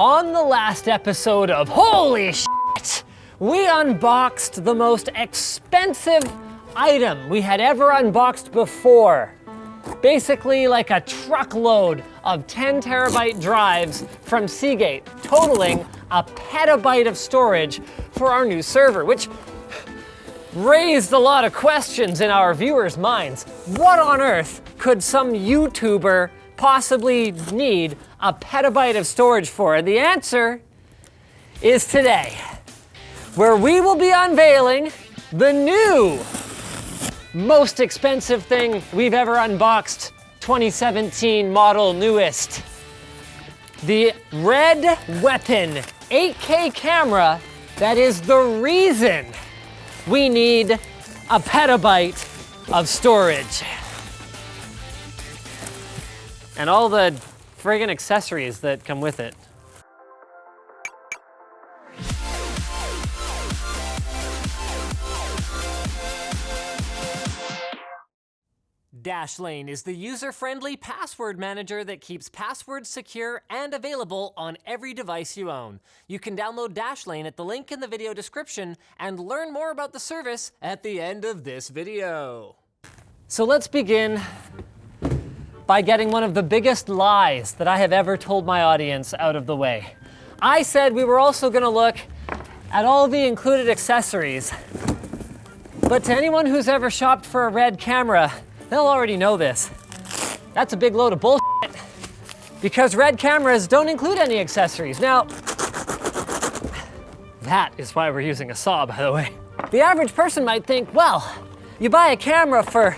On the last episode of Holy Shit, we unboxed the most expensive item we had ever unboxed before. Basically like a truckload of 10 terabyte drives from Seagate, totaling a petabyte of storage for our new server, which raised a lot of questions in our viewers' minds. What on earth could some YouTuber possibly need a petabyte of storage for? And the answer is today, where we will be unveiling the new most expensive thing we've ever unboxed, 2017 model newest. The Red Weapon 8K camera that is the reason we need a petabyte of storage. And all the friggin' accessories that come with it. Dashlane is the user-friendly password manager that keeps passwords secure and available on every device you own. You can download Dashlane at the link in the video description and learn more about the service at the end of this video. So let's begin by getting one of the biggest lies that I have ever told my audience out of the way. I said we were also gonna look at all the included accessories, but to anyone who's ever shopped for a Red camera, they'll already know this. That's a big load of bullshit, because Red cameras don't include any accessories. Now, that is why we're using a saw, by the way. The average person might think, well, you buy a camera for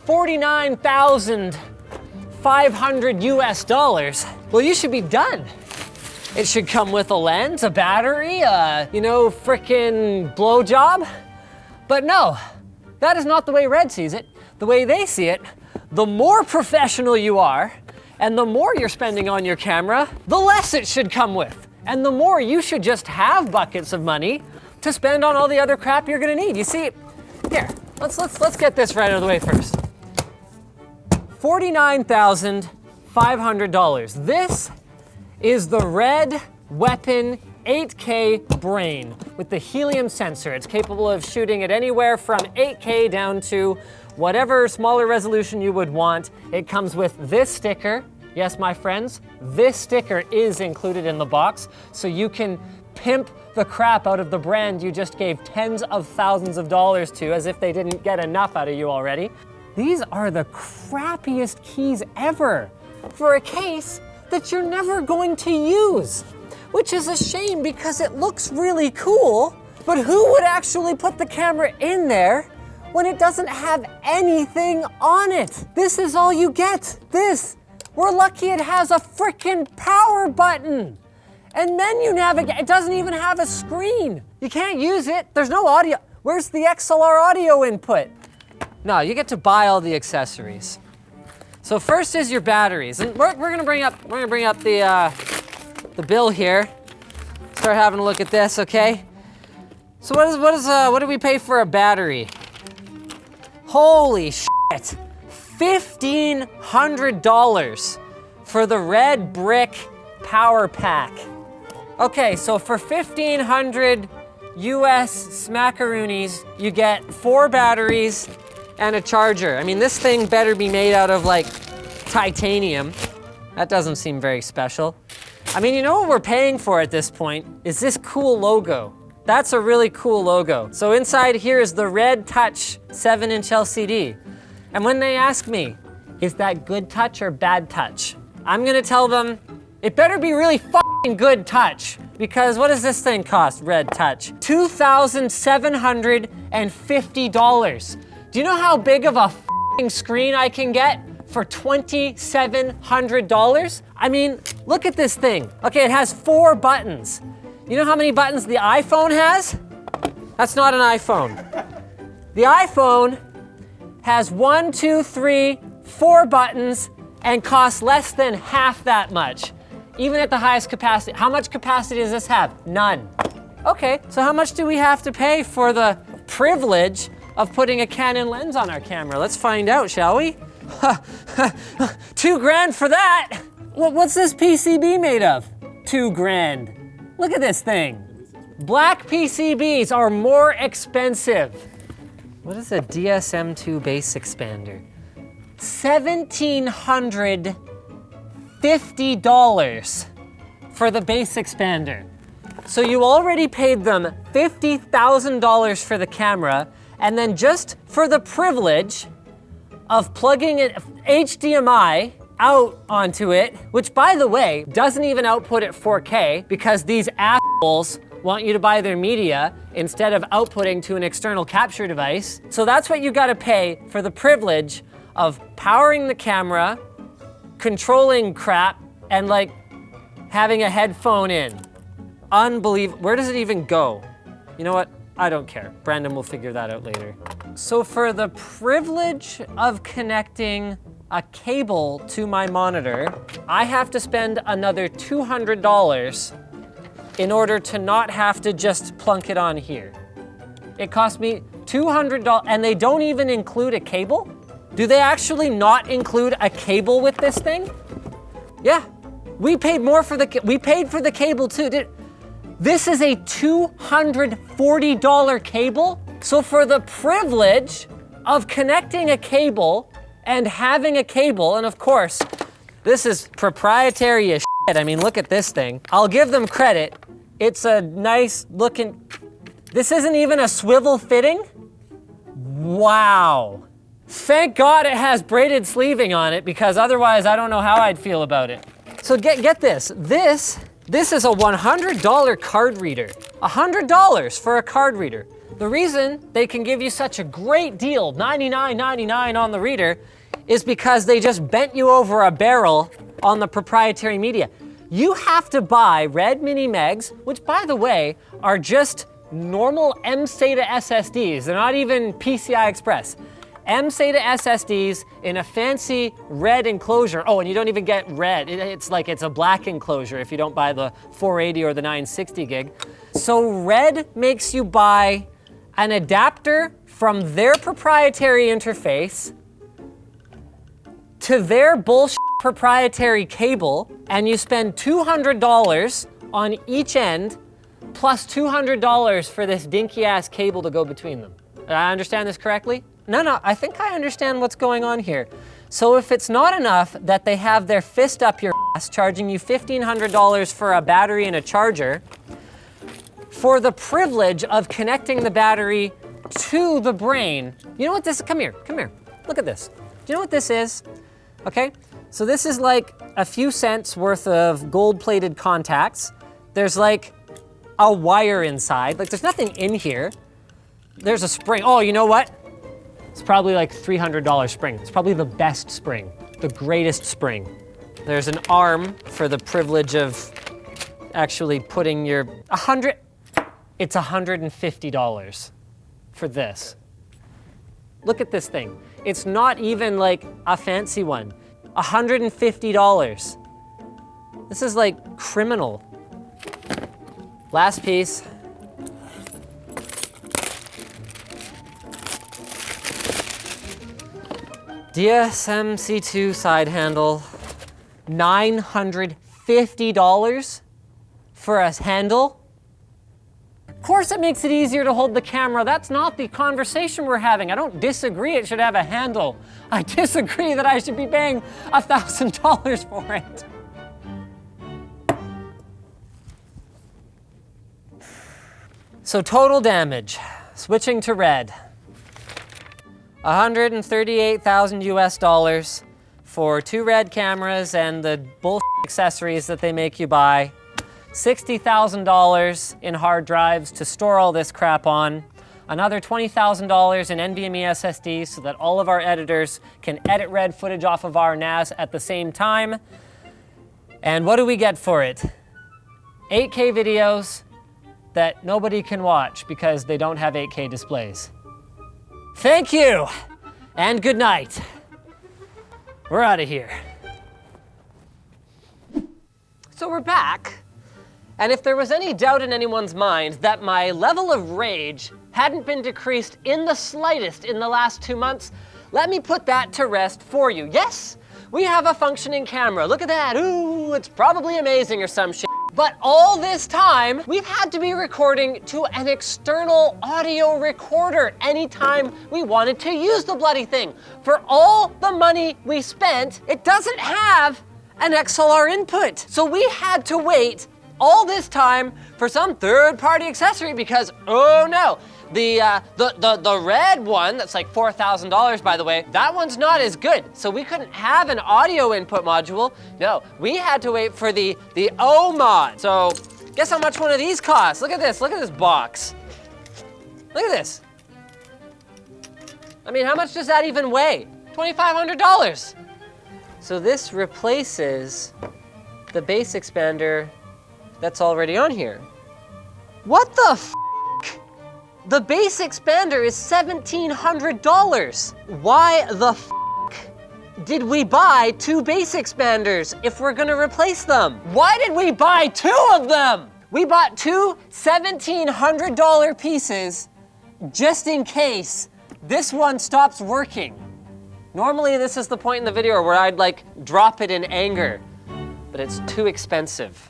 $49,500 US. Well, you should be done. It should come with a lens, a battery, frickin' blowjob. But no, that is not the way Red sees it. The way they see it, the more professional you are, and the more you're spending on your camera, the less it should come with. And the more you should just have buckets of money to spend on all the other crap you're gonna need. You see, here, let's get this right out of the way first. $49,500. This is the Red Weapon 8K brain with the helium sensor. It's capable of shooting at anywhere from 8K down to whatever smaller resolution you would want. It comes with this sticker. Yes, my friends, this sticker is included in the box, so you can pimp the crap out of the brand you just gave tens of thousands of dollars to as if they didn't get enough out of you already. These are the crappiest keys ever for a case that you're never going to use, which is a shame because it looks really cool, but who would actually put the camera in there when it doesn't have anything on it? This is all you get, this. We're lucky it has a frickin' power button and menu navigate. It doesn't even have a screen. You can't use it, there's no audio. Where's the XLR audio input? No, you get to buy all the accessories. So first is your batteries, and we're gonna bring up the bill here. Start having a look at this, okay? So what do we pay for a battery? Holy shit, $1,500 for the Red Brick Power Pack. Okay, so for 1,500 US smackaroonies, you get 4 batteries and a charger. I mean, this thing better be made out of like titanium. That doesn't seem very special. I mean, you know what we're paying for at this point is this cool logo. That's a really cool logo. So inside here is the Red Touch 7-inch LCD. And when they ask me, is that good touch or bad touch? I'm gonna tell them, it better be really fucking good touch, because what does this thing cost, Red Touch? $2,750. Do you know how big of a fucking screen I can get for $2,700? I mean, look at this thing. Okay, it has 4 buttons. You know how many buttons the iPhone has? That's not an iPhone. The iPhone has 1, 2, 3, 4 buttons and costs less than half that much, even at the highest capacity. How much capacity does this have? None. Okay, so how much do we have to pay for the privilege of putting a Canon lens on our camera? Let's find out, shall we? $2 grand for that. What's this PCB made of? 2 grand. Look at this thing. Black PCBs are more expensive. What is a DSM-2 base expander? $1,750 for the base expander. So you already paid them $50,000 for the camera, and then just for the privilege of plugging an HDMI out onto it, which by the way, doesn't even output at 4K because these assholes want you to buy their media instead of outputting to an external capture device. So that's what you gotta pay for the privilege of powering the camera, controlling crap, and like having a headphone in. Unbelievable. Where does it even go? You know what? I don't care. Brandon will figure that out later. So for the privilege of connecting a cable to my monitor, I have to spend another $200 in order to not have to just plunk it on here. It cost me $200, and they don't even include a cable? Do they actually not include a cable with this thing? Yeah, we paid more for we paid for the cable too. This is a $240 cable? So for the privilege of connecting a cable and having a cable, and of course, this is proprietary as shit. I mean, look at this thing. I'll give them credit. It's a nice looking, this isn't even a swivel fitting? Wow. Thank God it has braided sleeving on it, because otherwise I don't know how I'd feel about it. So get this. This is a $100 card reader. $100 for a card reader. The reason they can give you such a great deal, $99.99 on the reader, is because they just bent you over a barrel on the proprietary media. You have to buy Red Mini Megs, which by the way, are just normal M-SATA SSDs. They're not even PCI Express. M-SATA SSDs in a fancy red enclosure. Oh, and you don't even get red. It's a black enclosure if you don't buy the 480 or the 960 gig. So Red makes you buy an adapter from their proprietary interface to their bullshit proprietary cable, and you spend $200 on each end, plus $200 for this dinky ass cable to go between them. Did I understand this correctly? No, I think I understand what's going on here. So if it's not enough that they have their fist up your ass charging you $1,500 for a battery and a charger, for the privilege of connecting the battery to the brain, you know what this is? Come here, look at this. Do you know what this is? Okay, so this is like a few cents worth of gold-plated contacts. There's like a wire inside, like there's nothing in here. There's a spring. Oh, you know what? It's probably like $300 spring. It's probably the best spring, the greatest spring. There's an arm for the privilege of actually putting your, it's $150 for this. Look at this thing. It's not even like a fancy one. $150. This is like criminal. Last piece. DSM-C2 side handle, $950 for a handle. Of course it makes it easier to hold the camera. That's not the conversation we're having. I don't disagree it should have a handle. I disagree that I should be paying $1,000 for it. So total damage, switching to Red. 138,000 US dollars for 2 Red cameras and the bullshit accessories that they make you buy. $60,000 in hard drives to store all this crap on. Another $20,000 in NVMe SSDs so that all of our editors can edit Red footage off of our NAS at the same time. And what do we get for it? 8K videos that nobody can watch because they don't have 8K displays. Thank you, and good night. We're out of here. So we're back, and if there was any doubt in anyone's mind that my level of rage hadn't been decreased in the slightest in the last 2 months, let me put that to rest for you. Yes, we have a functioning camera. Look at that. Ooh, it's probably amazing or some shit. But all this time, we've had to be recording to an external audio recorder anytime we wanted to use the bloody thing. For all the money we spent, it doesn't have an XLR input. So we had to wait all this time for some third-party accessory because, oh no, the red one, that's like $4,000 by the way, that one's not as good. So we couldn't have an audio input module. No, we had to wait for the O mod. So guess how much one of these costs? Look at this box. Look at this. I mean, how much does that even weigh? $2,500. So this replaces the bass expander that's already on here. What the f***? The bass expander is $1,700. Why the f*** did we buy 2 bass expanders if we're gonna replace them? Why did we buy 2 of them? We bought 2 $1,700 pieces just in case this one stops working. Normally this is the point in the video where I'd like drop it in anger, but it's too expensive.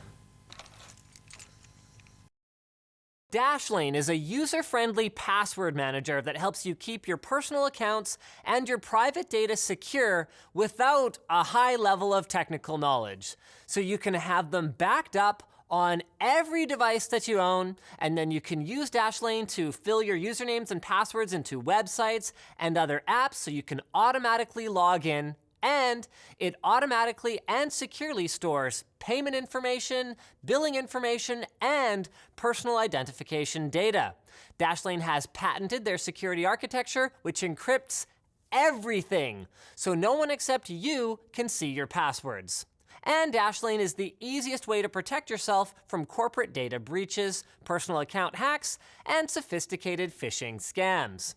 Dashlane is a user-friendly password manager that helps you keep your personal accounts and your private data secure without a high level of technical knowledge. So you can have them backed up on every device that you own, and then you can use Dashlane to fill your usernames and passwords into websites and other apps so you can automatically log in, and it automatically and securely stores payment information, billing information, and personal identification data. Dashlane has patented their security architecture, which encrypts everything, so no one except you can see your passwords. And Dashlane is the easiest way to protect yourself from corporate data breaches, personal account hacks, and sophisticated phishing scams.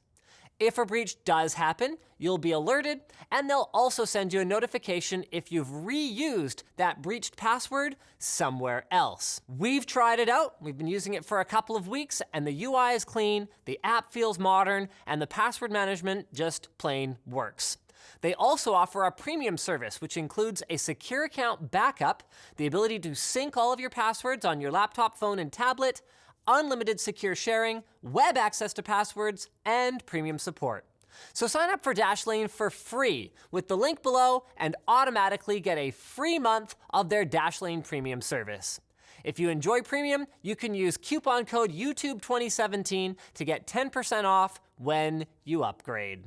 If a breach does happen, you'll be alerted, and they'll also send you a notification if you've reused that breached password somewhere else. We've tried it out. We've been using it for a couple of weeks, and the UI is clean, the app feels modern, and the password management just plain works. They also offer a premium service, which includes a secure account backup, the ability to sync all of your passwords on your laptop, phone, and tablet, unlimited secure sharing, web access to passwords, and premium support. So sign up for Dashlane for free with the link below and automatically get a free month of their Dashlane premium service. If you enjoy premium, you can use coupon code YouTube2017 to get 10% off when you upgrade.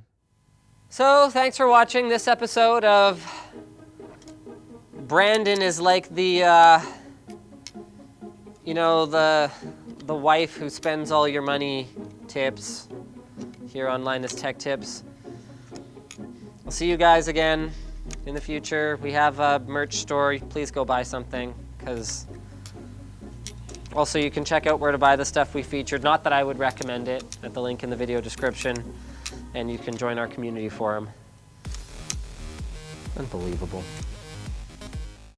So thanks for watching this episode of Brandon is like the, the wife who spends all your money tips here on Linus Tech Tips. I'll see you guys again in the future. We have a merch store. Please go buy something, because also you can check out where to buy the stuff we featured. Not that I would recommend it, at the link in the video description, and you can join our community forum. Unbelievable.